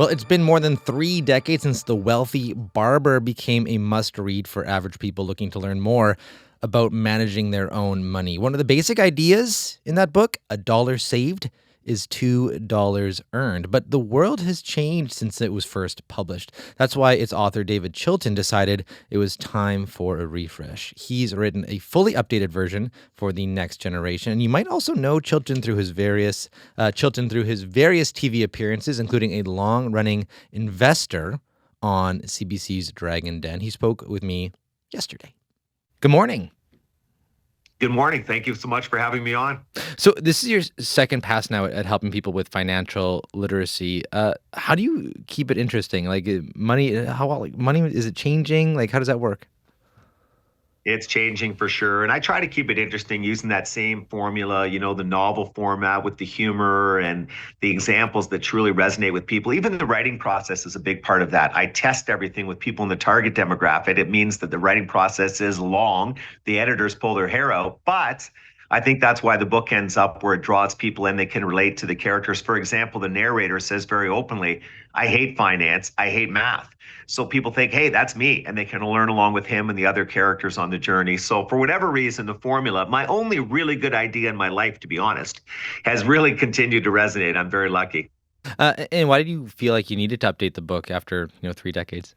Well, it's been more than 3 decades since The Wealthy Barber became a must-read for average people looking to learn more about managing their own money. One of the basic ideas in that book, a dollar saved is $2 earned. But the world has changed since it was first published. That's why its author, David Chilton, decided it was time for a refresh. He's written a fully updated version for the next generation. And you might also know Chilton through his various TV appearances, including a long-running investor on CBC's Dragon Den. He spoke with me yesterday. Good morning. Good morning. Thank you so much for having me on. So this is your second pass now at helping people with financial literacy. How do you keep it interesting? Like money, money, is it changing? Like, how does that work? It's changing for sure. And I try to keep it interesting using that same formula, the novel format with the humor and the examples that truly resonate with people. Even the writing process is a big part of that. I test everything with people in the target demographic. It means that the writing process is long. The editors pull their hair out, but I think that's why the book ends up where it draws people in. They can relate to the characters. For example, the narrator says very openly, I hate finance, I hate math. So people think, hey, that's me, and they can learn along with him and the other characters on the journey. So for whatever reason, the formula, my only really good idea in my life, to be honest, has really continued to resonate. I'm very lucky. And why did you feel like you needed to update the book after 3 decades?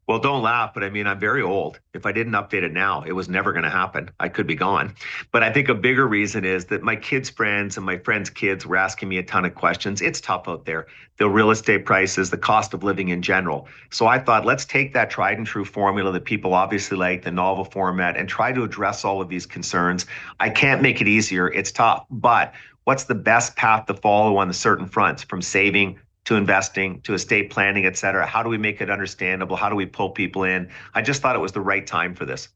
Well, don't laugh, but I mean, I'm very old. If I didn't update it now, it was never going to happen. I could be gone. But I think a bigger reason is that my kids' friends and my friends' kids were asking me a ton of questions. It's tough out there. The real estate prices, the cost of living in general. So I thought, let's take that tried and true formula that people obviously like, the novel format, and try to address all of these concerns. I can't make it easier. It's tough. But what's the best path to follow on the certain fronts, from saving to investing, to estate planning, et cetera? How do we make it understandable? How do we pull people in? I just thought it was the right time for this.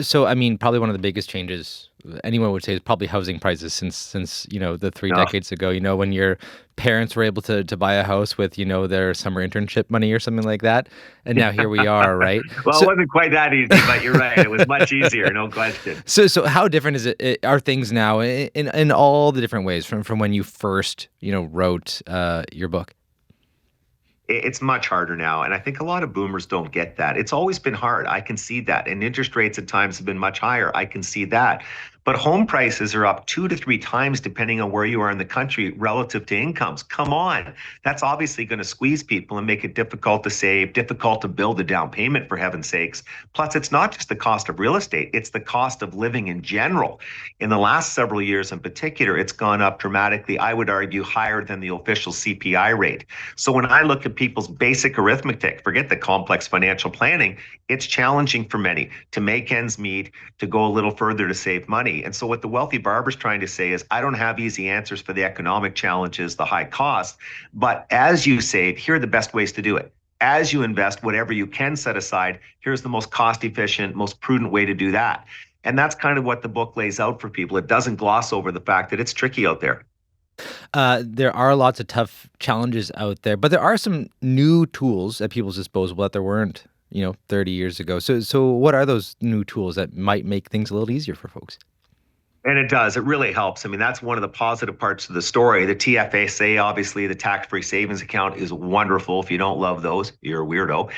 So I mean, probably one of the biggest changes anyone would say is probably housing prices since the three No. decades ago. When your parents were able to buy a house with their summer internship money or something like that, and now here we are, right? Well, it So wasn't quite that easy, but you're right. It was much easier, no question. so how different is are things now in all the different ways from when you first wrote your book? It's much harder now. And I think a lot of boomers don't get that. It's always been hard. I can see that. And interest rates at times have been much higher. I can see that. But home prices are up 2 to 3 times depending on where you are in the country relative to incomes. Come on. That's obviously going to squeeze people and make it difficult to save, difficult to build a down payment, for heaven's sakes. Plus, it's not just the cost of real estate, it's the cost of living in general. In the last several years in particular, it's gone up dramatically. I would argue higher than the official CPI rate. So when I look at people's basic arithmetic, forget the complex financial planning, it's challenging for many to make ends meet, to go a little further to save money. And so what the Wealthy Barber's trying to say is, I don't have easy answers for the economic challenges, the high cost, but as you save, here are the best ways to do it. As you invest, whatever you can set aside, here's the most cost efficient, most prudent way to do that. And that's kind of what the book lays out for people. It doesn't gloss over the fact that it's tricky out there. There are lots of tough challenges out there, but there are some new tools at people's disposal that there weren't 30 years ago. So what are those new tools that might make things a little easier for folks? And it does. It really helps. I mean, that's one of the positive parts of the story. The TFSA, obviously, the tax-free savings account, is wonderful. If you don't love those, you're a weirdo.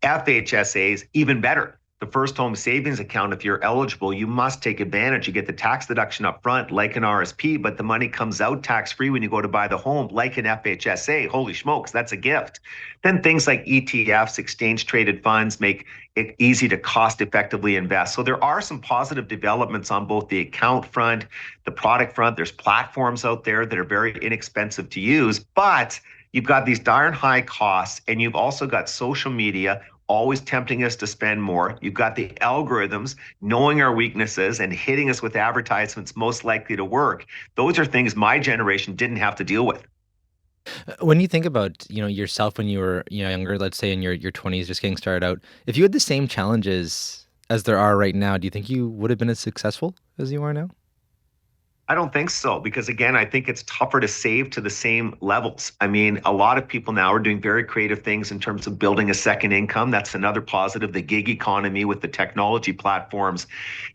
FHSA is even better. The first home savings account, if you're eligible, you must take advantage. You get the tax deduction up front, like an RSP, but the money comes out tax-free when you go to buy the home, like an FHSA. Holy smokes, that's a gift. Then things like ETFs, exchange-traded funds, make it easy to cost-effectively invest. So there are some positive developments on both the account front, the product front. There's platforms out there that are very inexpensive to use, but you've got these darn high costs, and you've also got social media always tempting us to spend more. You've got the algorithms knowing our weaknesses and hitting us with advertisements most likely to work. Those are things my generation didn't have to deal with. When you think about, yourself when you were, younger, let's say in your 20s, just getting started out, if you had the same challenges as there are right now, do you think you would have been as successful as you are now? I don't think so because again, I think it's tougher to save to the same levels. I mean, a lot of people now are doing very creative things in terms of building a second income. That's another positive. The gig economy with the technology platforms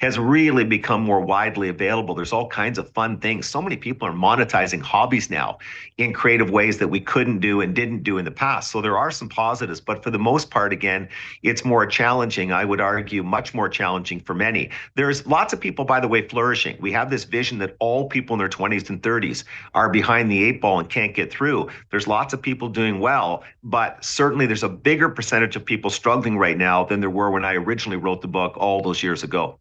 has really become more widely available. There's all kinds of fun things. So many people are monetizing hobbies now in creative ways that we couldn't do and didn't do in the past. So there are some positives, but for the most part, again, it's more challenging. I would argue much more challenging for many. There's lots of people, by the way, flourishing. We have this vision that all people in their 20s and 30s are behind the eight ball and can't get through. There's lots of people doing well, but certainly there's a bigger percentage of people struggling right now than there were when I originally wrote the book all those years ago.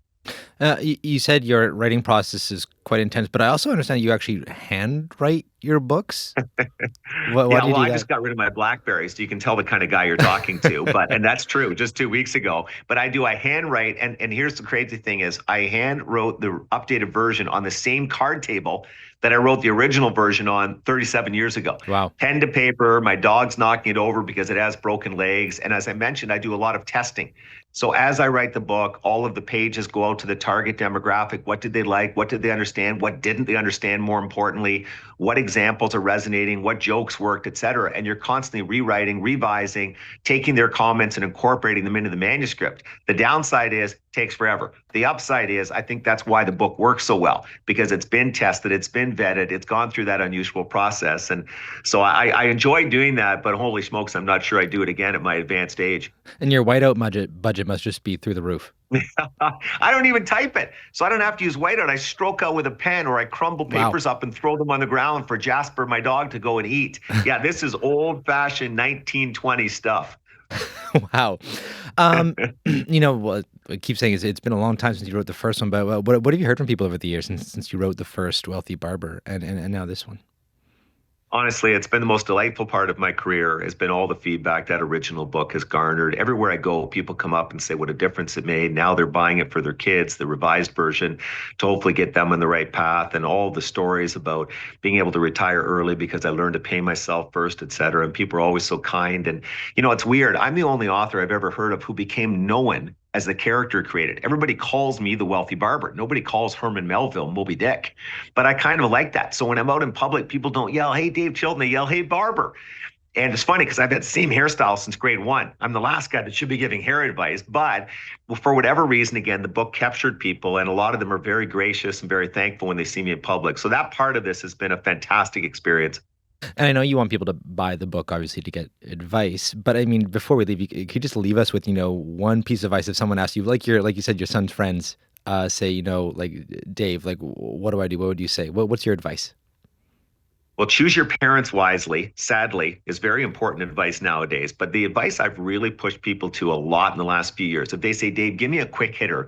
You said your writing process is quite intense, but I also understand you actually handwrite your books. Why Yeah, do you well, do I that? just got rid of my BlackBerry, so you can tell the kind of guy you're talking to. But and that's true, just 2 weeks ago. But I handwrite, and here's the crazy thing is I hand wrote the updated version on the same card table that I wrote the original version on 37 years ago. Wow. Pen to paper, my dog's knocking it over because it has broken legs. And as I mentioned, I do a lot of testing. So as I write the book, all of the pages go out to the target demographic. What did they like? What did they understand? What didn't they understand? More importantly, what examples are resonating? What jokes worked, et cetera. And you're constantly rewriting, revising, taking their comments and incorporating them into the manuscript. The downside is it takes forever. The upside is I think that's why the book works so well because it's been tested, it's been vetted, it's gone through that unusual process. And so I enjoy doing that, but holy smokes, I'm not sure I do it again at my advanced age. And your whiteout budget must just be through the roof. I don't even type it. So I don't have to use whiteout. I stroke out with a pen or I crumble Wow. papers up and throw them on the ground for Jasper, my dog, to go and eat. Yeah, this is old fashioned 1920 stuff. Wow. Um, what I keep saying is it's been a long time since you wrote the first one, but what have you heard from people over the years since you wrote the first Wealthy Barber and now this one? Honestly, it's been the most delightful part of my career has been all the feedback that original book has garnered. Everywhere I go, people come up and say what a difference it made. Now they're buying it for their kids, the revised version, to hopefully get them on the right path. And all the stories about being able to retire early because I learned to pay myself first, et cetera. And people are always so kind. And, it's weird. I'm the only author I've ever heard of who became known as the character created. Everybody calls me the Wealthy Barber. Nobody calls Herman Melville Moby Dick. But I kind of like that. So when I'm out in public, people don't yell, "Hey, Dave Chilton," they yell, "Hey, Barber." And it's funny because I've had the same hairstyle since grade one. I'm the last guy that should be giving hair advice. But for whatever reason, again, the book captured people, and a lot of them are very gracious and very thankful when they see me in public. So that part of this has been a fantastic experience. And I know you want people to buy the book, obviously, to get advice. But I mean, before we leave, could you just leave us with, one piece of advice if someone asks you, like you said, your son's friends say, like, Dave, like, what do I do? What would you say? What's your advice? Well, choose your parents wisely, sadly, is very important advice nowadays. But the advice I've really pushed people to a lot in the last few years, if they say, "Dave, give me a quick hitter,"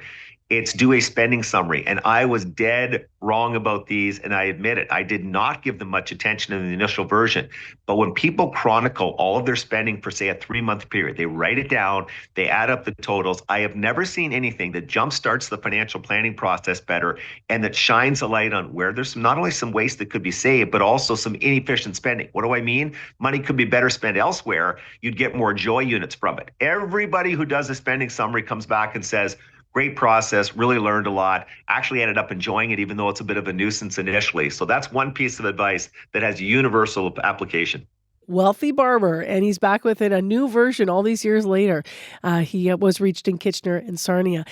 it's do a spending summary. And I was dead wrong about these, and I admit it. I did not give them much attention in the initial version. But when people chronicle all of their spending for, say, a 3-month period, they write it down, they add up the totals. I have never seen anything that jumpstarts the financial planning process better and that shines a light on where there's not only some waste that could be saved, but also some inefficient spending. What do I mean? Money could be better spent elsewhere. You'd get more joy units from it. Everybody who does a spending summary comes back and says, "Great process, really learned a lot, actually ended up enjoying it, even though it's a bit of a nuisance initially." So that's one piece of advice that has universal application. Wealthy Barber, and he's back with it, a new version all these years later. He was reached in Kitchener and Sarnia.